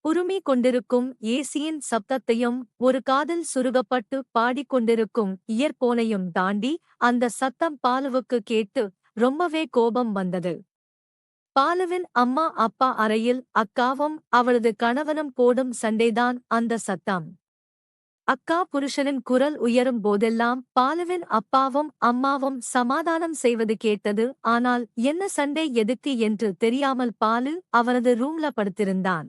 உறுமிக் கொண்டிருக்கும் ஏசியின் சப்தத்தையும் ஒரு காதில் சுருகப்பட்டு பாடிக்கொண்டிருக்கும் இயர்போனையும் தாண்டி அந்த சத்தம் பாலுவுக்கு கேட்டு ரொம்பவே கோபம் வந்தது. பாலுவின் அம்மா அப்பா அறையில் அக்காவும் அவளது கணவனும் போடும் சண்டைதான் அந்த சத்தம். அக்கா புருஷனின் குரல் உயரும் போதெல்லாம் பாலுவின் அப்பாவும் அம்மாவும் சமாதானம் செய்வது கேட்டது. ஆனால் என்ன சண்டை எதுக்கு என்று தெரியாமல் பாலு அவனது ரூம்ல படுத்திருந்தான்.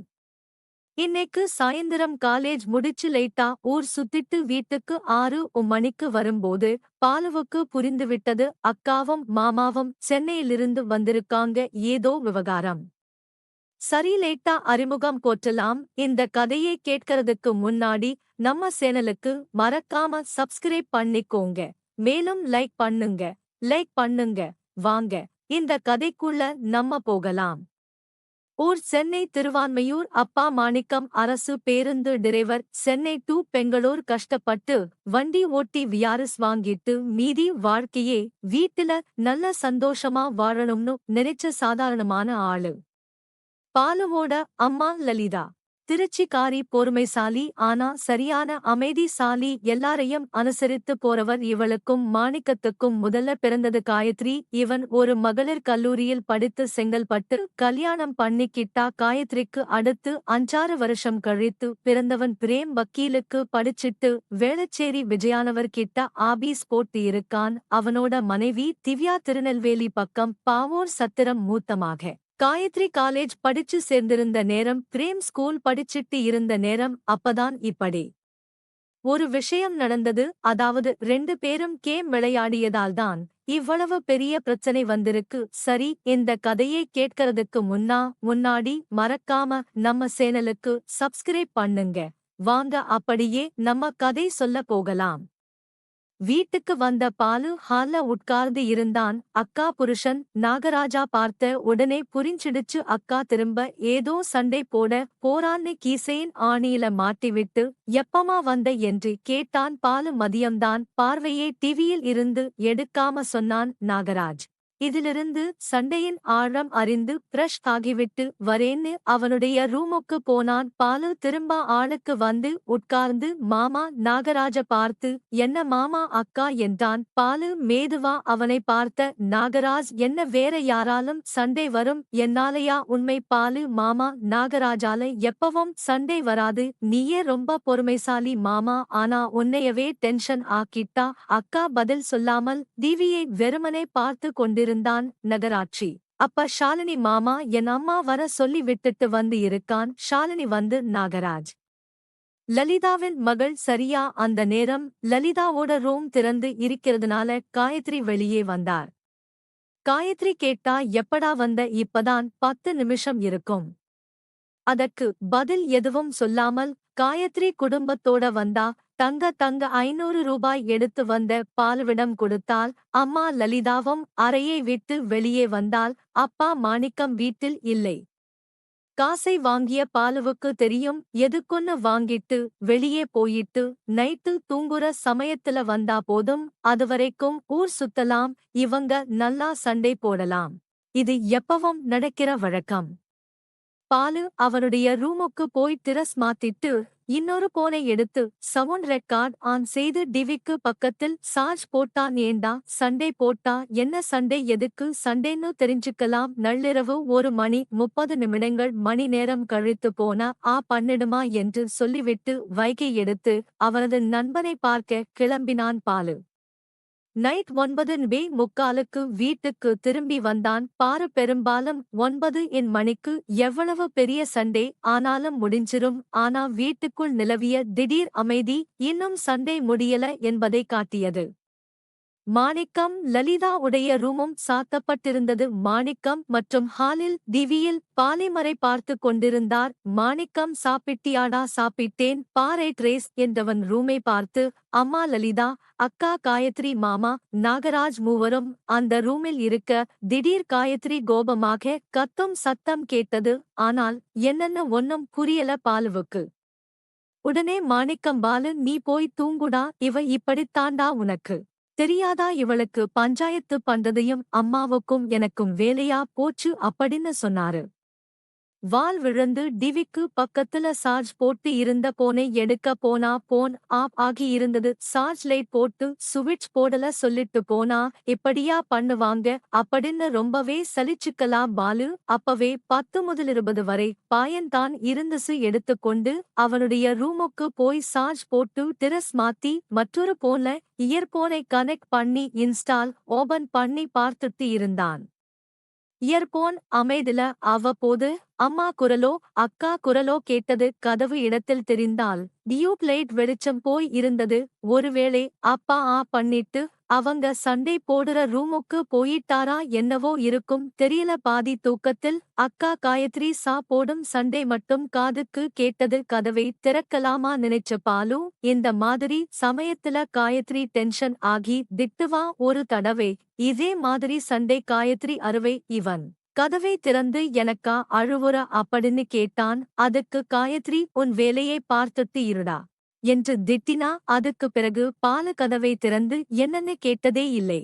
இன்னைக்கு சாயந்திரம் காலேஜ் முடிச்சு லைட்டா ஊர் சுத்திட்டு வீட்டுக்கு 6 மணிக்கு வரும்போது பாலுவுக்கு புரிந்துவிட்டது, அக்காவும் மாமாவும் சென்னையிலிருந்து வந்திருக்காங்க, ஏதோ விவகாரம். சரி, லைட்டா அறிமுகம் போற்றலாம். இந்த கதையை கேட்கறதுக்கு முன்னாடி நம்ம சேனலுக்கு மறக்காம சப்ஸ்கிரைப் பண்ணிக்கோங்க. மேலும் லைக் பண்ணுங்க. வாங்க இந்த கதைக்குள்ள நம்ம போகலாம். ஊர் சென்னை திருவான்மையூர். அப்பா மாணிக்கம் அரசு பேருந்து டிரைவர். சென்னை டு பெங்களூர் கஷ்டப்பட்டு வண்டி ஓட்டி வியாரிஸ் வாங்கிட்டு மீதி வாழ்க்கையே வீட்டுல நல்ல சந்தோஷமா வாழணும்னு நினைச்ச சாதாரணமான ஆளு. பாலுவோட அம்மா லலிதா திருச்சிக்காரி, பொறுமைசாலி, ஆனா சரியான அமைதிசாலி. எல்லாரையும் அனுசரித்து போறவர். இவளுக்கும் மாணிக்கத்துக்கும் முதல்ல பிறந்தது காயத்ரி. இவன் ஒரு மகளிர் கல்லூரியில் படித்து செங்கல்பட்டு கல்யாணம் பண்ணிக்கிட்டா. காயத்ரிக்கு அடுத்து 5-6 வருஷம் கழித்து பிறந்தவன் பிரேம். வக்கீலுக்கு படிச்சிட்டு வேளச்சேரி விஜயானவர் கிட்ட ஆபீஸ் போட்டு இருக்கான். அவனோட மனைவி திவ்யா திருநெல்வேலி பக்கம் பாவோர் சத்திரம். மூத்தமாக காயத்ரி காலேஜ் படிச்சு சேர்ந்திருந்த நேரம், பிரேம் ஸ்கூல் படிச்சிட்டு இருந்த நேரம். அப்பதான் இப்படி ஒரு விஷயம் நடந்தது. அதாவது 2 பேரும் கேம் விளையாடியதால்தான் இவ்வளவு பெரிய பிரச்சனை வந்திருக்கு. சரி, இந்த கதையை கேட்கறதுக்கு முன்னாடி மறக்காம நம்ம சேனலுக்கு சப்ஸ்கிரைப் பண்ணுங்க. வாங்க அப்படியே நம்ம கதை சொல்ல போகலாம். வீட்டுக்கு வந்த பாலு ஹால்ல உட்கார்ந்து இருந்தான். அக்கா புருஷன் நாகராஜா பார்த்த உடனே புரிஞ்சிடுச்சு. அக்கா திரும்ப ஏதோ சண்டை போட போறான்னு கீசையின் ஆணியில மாட்டிவிட்டு எப்பமா வந்த என்று கேட்டான். பாலு மதியம்தான். பார்வையை டிவியில் இருந்து எடுக்காம சொன்னான் நாகராஜ். இதிலிருந்து சண்டையின் ஆழம் அறிந்து பிரஷ் ஆகிவிட்டு வரேன்னு அவனுடைய ரூமுக்கு போனான். பாலு திரும்ப ஆளுக்கு வந்து உட்கார்ந்து மாமா நாகராஜ பார்த்து என்ன மாமா அக்கா என்றான். பாலு மேதுவா அவனை பார்த்த நாகராஜ், என்ன வேற யாராலும் சண்டை வரும், என்னாலயா? உண்மை பாலு. மாமா நாகராஜால எப்பவும் சண்டை வராது, நீயே ரொம்ப பொறுமைசாலி மாமா. ஆனா உன்னையவே டென்ஷன் ஆக்கிட்டா. அக்கா பதில் சொல்லாமல் டிவியை வெறுமனே பார்த்து கொண்டிருந்தான். நகராட்சி. அப்ப ஷாலினி மாமா என் அம்மா வர சொல்லி விட்டுட்டு வந்து இருக்கான். ஷாலினி வந்து நாகராஜ் லலிதாவின் மகள். சரியா அந்த நேரம் லலிதாவோட ரூம் திறந்து இருக்கிறதுனால காயத்ரி வெளியே வந்தார். காயத்ரி கேட்டா எப்படா வந்த? இப்பதான் 10 நிமிஷம் இருக்கும். அதற்கு பதில் எதுவும் சொல்லாமல் காயத்ரி குடும்பத்தோட வந்தா. தங்க 500 ரூபாய் எடுத்து வந்த பாலுவிடம் கொடுத்தாள். அம்மா லலிதாவும் அறையை விட்டு வெளியே வந்தாள். அப்பா மாணிக்கம் வீட்டில் இல்லை. காசை வாங்கிய பாலுவுக்கு தெரியும், எதுக்குன்னு வாங்கிட்டு வெளியே போயிட்டு நைட்டு தூங்குற சமயத்துல வந்தா போதும். அதுவரைக்கும் ஊர் சுத்தலாம், இவங்க நல்லா சண்டை போடலாம். இது எப்பவும் நடக்கிற வழக்கம். பாலு அவனுடைய ரூமுக்கு போய் டிரஸ் மாத்திட்டு இன்னொரு போனை எடுத்து சவுண்ட் ரெக்கார்ட் ஆன் செய்து டிவிக்கு பக்கத்தில் சார்ஜ் போட்டான். ஏண்டா சண்டை போட்டா என்ன? சண்டை எதுக்கு? சண்டைன்னு தெரிஞ்சுக்கலாம். நள்ளிரவு 1:30 மணி நேரம் கழித்து போனா பண்ணிடுமா என்று சொல்லிவிட்டு வைகை எடுத்து அவனது நண்பனை பார்க்க கிளம்பினான் பாலு. நைட் 9:45க்கு வீட்டுக்கு திரும்பி வந்தான். பாரு, பெரும்பாலும் 9 மணிக்கு எவ்வளவு பெரிய சண்டை ஆனாலும் முடிஞ்சிரும். ஆனா வீட்டுக்குள் நிலவிய திடீர் அமைதி இன்னும் சண்டை முடியல என்பதை காட்டியது. மாணிக்கம் லலிதா உடைய ரூமும் சாத்தப்பட்டிருந்தது. மாணிக்கம் மற்றும் ஹாலில் டிவியில் பாலிமரை பார்த்து கொண்டிருந்தார். மாணிக்கம் சாப்பிட்டியாடா? சாப்பிட்டேன் பாரை ட்ரேஸ் என்றவன் ரூமை பார்த்து அம்மா லலிதா, அக்கா காயத்ரி, மாமா நாகராஜ் மூவரும் அந்த ரூமில் இருக்க திடீர் காயத்ரி கோபமாக கத்தும் சத்தம் கேட்டது. ஆனால் என்னன்னு ஒன்னும் புரியல பாலுவுக்கு. உடனே மாணிக்கம், பாலு நீ போய் தூங்குடா, இவ இப்படித்தாண்டா, உனக்கு தெரியாதா இவளுக்கு பஞ்சாயத்து பண்றதையும்? அம்மாவுக்கும் எனக்கும் வேலையா போச்சு அப்படின்னு சொன்னாரு. வால் விழுந்து டிவிக்கு பக்கத்துல சார்ஜ் போட்டு இருந்த போனை எடுக்க போனா போன் ஆப் ஆகி இருந்தது. சார்ஜ் லைட் போட்டு சுவிட்ச் போடல சொல்லிட்டு போனா இப்படியா பண்ணுவாங்க அப்படின்னு ரொம்பவே சலிச்சுக்கலா பாலு. அப்பவே 10 முதல் 20 வரை பாயன்தான் இருந்துசு எடுத்துக்கொண்டு அவனுடைய ரூமுக்கு போய் சார்ஜ் போட்டு டிரஸ் மாத்தி மற்றொரு போன்ல இயர்போனை கனெக்ட் பண்ணி இன்ஸ்டால் ஓபன் பண்ணி பார்த்துட்டு இருந்தான். இயர்போன் அமைதில அவ்வப்போது அம்மா குரலோ அக்கா குரலோ கேட்டது. கதவு இடத்தில் தெரிந்தால் டியூப் லைட் வெளிச்சம் போய் இருந்தது. ஒருவேளை அப்பா பண்ணிட்டு அவங்க சண்டை போடுற ரூமுக்கு போயிட்டாரா என்னவோ இருக்கும் தெரியல. பாதி தூக்கத்தில் அக்கா காயத்ரி போடும் சண்டை மட்டும் காதுக்கு கேட்டது. கதவை திறக்கலாமா நினைச்ச பாலு இந்த மாதிரி சமயத்துல காயத்ரி டென்ஷன் ஆகி திட்டுவா ஒரு தடவை. இதே மாதிரி சண்டை காயத்ரி அறுவை. இவன் கதவை திறந்து எனக்கா அழுவுற அப்படின்னு கேட்டான். அதுக்கு காயத்ரி உன் வேலையை பார்த்துட்டு இருடா என்று திட்டினா. அதுக்கு பிறகு பாலு கதவை திறந்து என்னன்னு கேட்டதே இல்லை.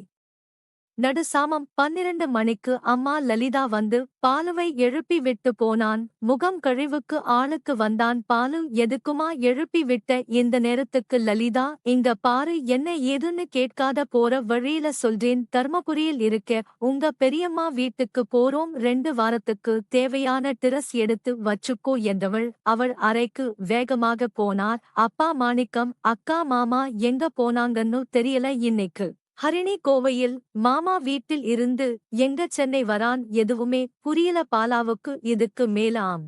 நடுசாமம் 12 மணிக்கு அம்மா லலிதா வந்து பாலுவை எழுப்பி விட்டு போனான். முகம் கழிவுக்கு ஆளுக்கு வந்தான். பாலு எதுக்குமா எழுப்பி விட்ட இந்த நேரத்துக்கு? லலிதா இங்க பாரு என்ன ஏதுன்னு கேட்காத போற வழியில சொல்றேன். தர்மபுரியில் இருக்க உங்க பெரியம்மா வீட்டுக்கு போறோம். 2 வாரத்துக்கு தேவையான டிரஸ் எடுத்து வச்சுக்கோ என்றவள் அவள் அறைக்கு வேகமாக போனார். அப்பா மாணிக்கம் அக்கா மாமா எங்க போனாங்கன்னு தெரியல இன்னைக்கு. ஹரிணி கோவையில் மாமா வீட்டில் இருந்து எங்க சென்னை வரான் எதுவுமே புரியல பாலாவுக்கு. இதுக்கு மேலாம்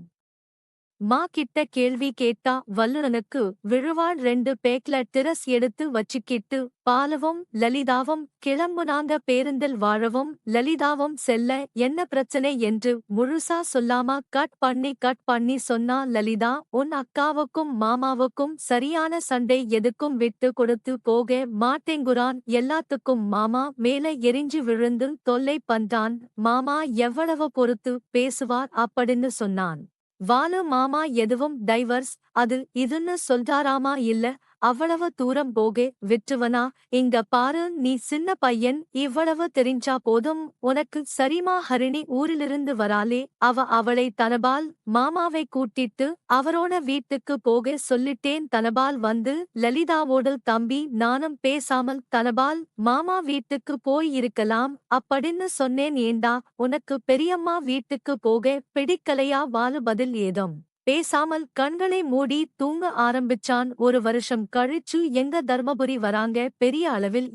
மா கிட்ட கேள்வி கேட்டா வல்லுனனுக்கு விழுவாள். 2 பேக்ல டிரஸ் எடுத்து வச்சுக்கிட்டு பாலுவும் லலிதாவும் கிளம்புனாங்க. பேருந்தில் வாழவும் லலிதாவும் செல்ல என்ன பிரச்சனை என்று முழுசா சொல்லாம கட் பண்ணி சொன்னா லலிதா. உன் அக்காவுக்கும் மாமாவுக்கும் சரியான சண்டை, எதுக்கும் விட்டு கொடுத்து போக மாட்டேங்குறான். எல்லாத்துக்கும் மாமா மேல எரிஞ்சு விழுந்து தொல்லை பண்றான். மாமா எவ்வளவு பொறுத்து பேசுவார் அப்படின்னு சொன்னான். வாலு மாமா எதுவும் டைவர்ஸ் அது இதுன்னு சொல்றாராமா. இல்ல அவ்வளவு தூரம் போக விட்டுவனா? இங்க பாரு நீ சின்ன பையன், இவ்வளவு தெரிஞ்சா போதும் உனக்கு. சரிமா ஹரிணி ஊரிலிருந்து வராளே அவளை தனபால் மாமாவை கூட்டிட்டு அவரோட வீட்டுக்கு போக சொல்லிட்டேன். தனபால் வந்து லலிதாவோடு தம்பி நானும் பேசாமல் தனபால் மாமா வீட்டுக்கு போய் இருக்கலாம் அப்படின்னு சொன்னேன். ஏண்டா உனக்கு பெரியம்மா வீட்டுக்கு போக பிடிக்கலையா? வாலு பதில் ஏதும் பேசாமல் கண்களை மூடி தூங்க ஆரம்பிச்சான். 1 வருஷம் கழிச்சு எங்க தர்மபுரி வராங்க. பெரிய அளவில்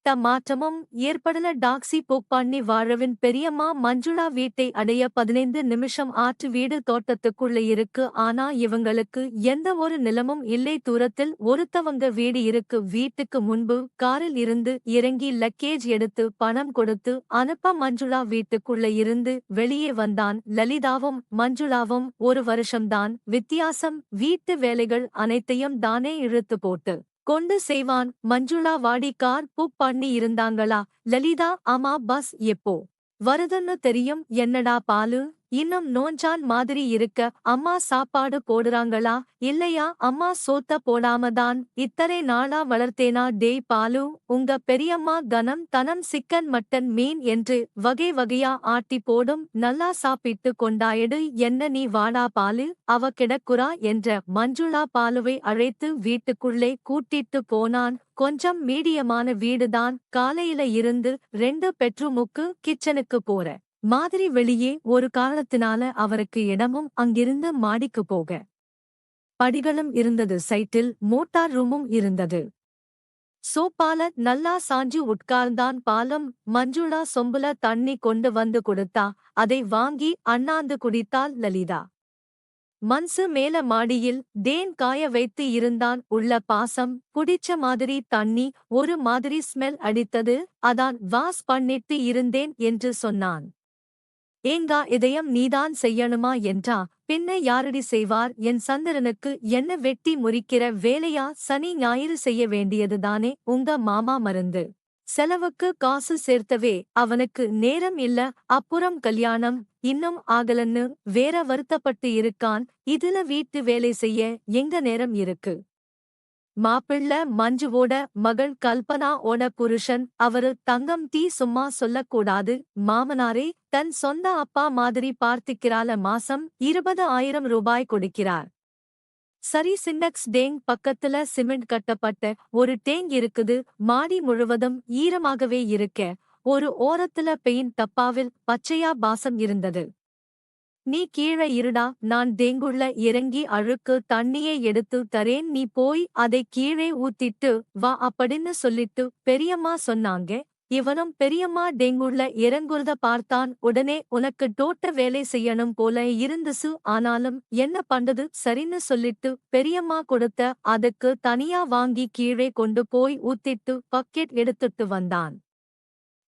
மாற்றமும் ஏற்படல. டாக்ஸி புக் பண்ணி வாழவின் பெரியம்மா மஞ்சுளா வீட்டை அடைய 15 நிமிஷம் ஆற்று. வீடு தோட்டத்துக்குள்ள இருக்கு. ஆனா இவங்களுக்கு எந்த ஒரு நிலமும் இல்லை. தூரத்தில் ஒருத்தவங்க வீடு இருக்கு. வீட்டுக்கு முன்பு காரில் இருந்து இறங்கி லக்கேஜ் எடுத்து பணம் கொடுத்து அனுப்ப மஞ்சுளா வீட்டுக்குள்ள இருந்து வெளியே வந்தான். லலிதாவும் மஞ்சுளாவும் 1 வருஷம்தான் வித்தியாசம். வீட்டு வேலைகள் அனைத்தையும் தானே இழுத்து போட்டு கொண்டு செய்வான். மஞ்சுளா வாடி கார் புக் பண்ணி இருந்தாங்களா? லலிதா ஆமா. பஸ் எப்போ வருதுன்னு தெரியும். என்னடா பாலு இன்னும் நோஞ்சான் மாதிரி இருக்க? அம்மா சாப்பாடு போடுறாங்களா? இல்லையா? அம்மா சோத்த போடாமதான் இத்தனை நாளா வளர்த்தேனா? டேய் பாலு உங்க பெரியம்மா கனம் தனம் சிக்கன் மட்டன் மீன் என்று வகை வகையா ஆட்டி போடும். நல்லா சாப்பிட்டு கொண்டாயிடு. என்ன நீ வாடா பாலு அவ கிடக்குறா என்ற மஞ்சுளா பாலுவை அழைத்து வீட்டுக்குள்ளே கூட்டிட்டு போனான். கொஞ்சம் மீடியமான வீடுதான். காலையில இருந்து 2 பெட்ரூமுக்கு கிச்சனுக்கு போற மாதிரி. வெளியே ஒரு காரணத்தினால அவருக்கு இடமும் அங்கிருந்து மாடிக்கு போக படிகளும் இருந்தது. சைட்டில் மோட்டார் ரூமும் இருந்தது. சோப்பால நல்லா சாஞ்சு உட்கார்ந்தான். பாலம் மஞ்சுளா சொம்புல தண்ணி கொண்டு வந்து கொடுத்தா. அதை வாங்கி அண்ணாந்து குடித்தாள் லலிதா. மன்சு மேல மாடியில் தேன் காய வைத்து இருந்தான். உள்ள பாசம் குடிச்ச மாதிரி தண்ணி ஒரு மாதிரி ஸ்மெல் அடித்தது. அதான் வாஷ் பண்ணிட்டு இருந்தேன் என்று சொன்னான். ஏங்கா இதயம் நீதான் செய்யணுமா என்றா? பின்ன யாரடி செய்வார்? என் சந்திரனுக்கு என்ன வெட்டி முறிக்கிற வேலையா? சனி ஞாயிறு செய்ய வேண்டியதுதானே உங்க மாமா மருந்து செலவுக்கு காசு சேர்த்தவே அவனுக்கு நேரம் இல்ல. அப்புறம் கல்யாணம் இன்னும் ஆகலன்னு வேற வருத்தப்பட்டு இருக்கான். இதுல வீட்டு வேலை செய்ய எங்க நேரம் இருக்கு? மாப்பிள்ள மஞ்சுவோட மகள் கல்பனா ஓட புருஷன் அவரு தங்கம் டீ சும்மா சொல்லக்கூடாது மாமனாரே தன் சொந்த அப்பா மாதிரி பார்த்திக்கிறால மாசம் 20,000 ரூபாய் கொடுக்கிறார். சரி சிண்டெக்ஸ் டேங் பக்கத்துல சிமெண்ட் கட்டப்பட்ட ஒரு டேங்க் இருக்குது மாடி முழுவதும் ஈரமாகவே இருக்க ஒரு ஓரத்துல பெயிண்ட் டப்பாவில் பச்சையா பாசம் இருந்தது. நீ கீழே இருடா நான் தேங்குள்ள இறங்கி அழுக்கு தண்ணியை எடுத்து தரேன் நீ போய் அதை கீழே ஊத்திட்டு வா அப்படின்னு சொல்லிட்டு பெரியம்மா சொன்னாங்க. இவனும் பெரியம்மா டெங்குள்ள இறங்குறத பார்த்தான். உடனே உனக்கு தோட்ட வேலை செய்யணும் போல இருந்துசு ஆனாலும் என்ன பண்றது சரின்னு சொல்லிட்டு பெரியம்மா கொடுத்த அதுக்கு தனியா வாங்கி கீழே கொண்டு போய் ஊத்திட்டு பக்கெட் எடுத்துட்டு வந்தான்.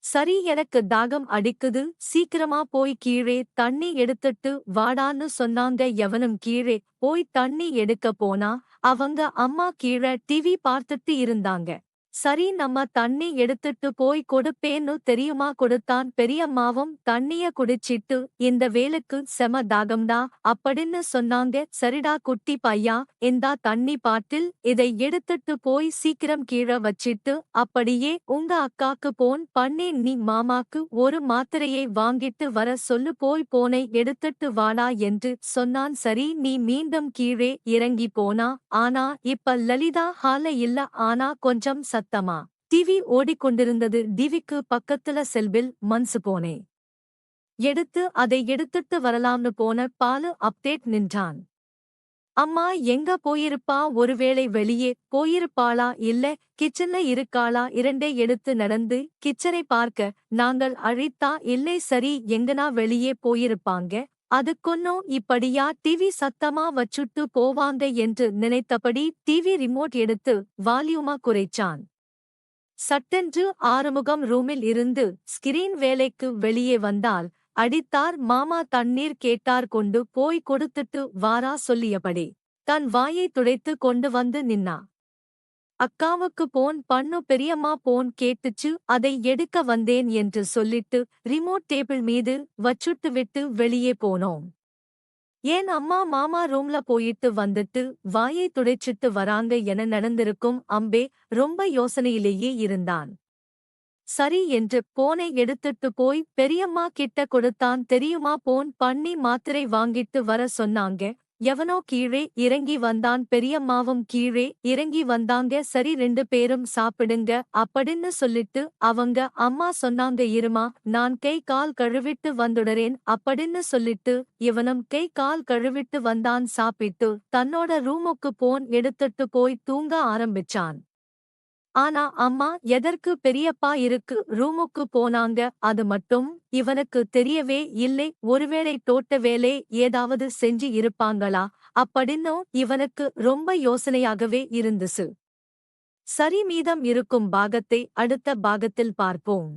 சரி எனக்கு தாகம் அடிக்குது சீக்கிரமா போய் கீழே தண்ணி எடுத்துட்டு வாடான்னு சொன்னாங்க. எவனும் கீழே போய் தண்ணி எடுக்க போனா அவங்க அம்மா கீழே டிவி பார்த்துட்டு இருந்தாங்க. சரி நம்ம தண்ணி எடுத்துட்டு போய் கொடுப்பேன்னு தெரியுமா கொடுத்தான். பெரியம்மாவும் தண்ணிய குடிச்சிட்டு இந்த வேலுக்கு செம தாகம்டா அப்படின்னு சொன்னாங்க. சரிடா குட்டி பையா இந்தா தண்ணி பாட்டில் இதை எடுத்துட்டு போய் சீக்கிரம் கீழே வச்சிட்டு அப்படியே உங்க அக்காக்கு போன் பண்ணி நீ மாமாக்கு ஒரு மாத்திரையை வாங்கிட்டு வர சொல்லு போய் போனை எடுத்துட்டு வாடா என்று சொன்னான். சரி நீ மீண்டும் கீழே இறங்கி போனா ஆனா இப்ப லலிதா ஹால இல்ல ஆனா கொஞ்சம் சத்தமா டிவி ஓடிக்கொண்டிருந்தது. டிவிக்கு பக்கத்துல செல்பில் மன்சு போனே எடுத்து அதை எடுத்துட்டு வரலாம்னு போன பாலு அப்டேட் நின்றான். அம்மா எங்க போயிருப்பா ஒருவேளை வெளியே போயிருப்பாளா இல்ல கிச்சன்ல இருக்காளா இரண்டே எடுத்து நடந்து கிச்சனை பார்க்க நாங்கள் அழைத்தா இல்லை சரி எங்கனா வெளியே போயிருப்பாங்க அதுக்கொன்னும் இப்படியா டிவி சத்தமா வச்சுட்டு போவாங்க என்று நினைத்தபடி டிவி ரிமோட் எடுத்து வால்யூமா குறைச்சான். சட்டென்று ஆறுமுகம் ரூமில் இருந்து ஸ்கிரீன் வேலைக்கு வெளியே வந்தால் அடித்தார். மாமா தண்ணீர் கேட்டார் கொண்டு போய் கொடுத்துட்டு வாரா சொல்லியபடி தன் வாயை துடைத்து கொண்டு வந்து நின்னா. அக்காவுக்கு போன் பண்ணு பெரியம்மா போன் கேட்டுச்சு அதை எடுக்க வந்தேன் என்று சொல்லிட்டு ரிமோட் டேபிள் மீது வச்சுட்டு விட்டு வெளியே போனோம். ஏன் அம்மா மாமா ரூம்ல போயிட்டு வந்துட்டு வாயை துடைச்சிட்டு வராங்க என நடந்திருக்கும். அம்பே ரொம்ப யோசனையிலேயே இருந்தான். சரி என்று போனை எடுத்துட்டு போய் பெரியம்மா கிட்ட கொடுத்தான். தெரியுமா போன் பண்ணி மாத்திரை வாங்கிட்டு வர சொன்னாங்க. எவனோ கீழே இறங்கி வந்தான். பெரியம்மாவும் கீழே இறங்கி வந்தாங்க. சரி 2 பேரும் சாப்பிடுங்க அப்படின்னு சொல்லிட்டு அவங்க அம்மா சொன்னாங்க. இருமா நான் கை கால் கழுவிட்டு வந்துடுறேன் அப்படின்னு சொல்லிட்டு இவனும் கை கால் கழுவிட்டு வந்தான். சாப்பிட்டு தன்னோட ரூமுக்கு போன் எடுத்துட்டு போய் தூங்க ஆரம்பிச்சான். ஆனா அம்மா எதற்கு பெரியப்பா இருக்கு ரூமுக்கு போனாங்க அது மட்டும் இவனுக்கு தெரியவே இல்லை. ஒருவேளை தோட்ட வேலை ஏதாவது செஞ்சு இருப்பாங்களா அப்படின்னும் இவனுக்கு ரொம்ப யோசனையாகவே இருந்துச்சு. சரி மீதம் இருக்கும் பாகத்தை அடுத்த பாகத்தில் பார்ப்போம்.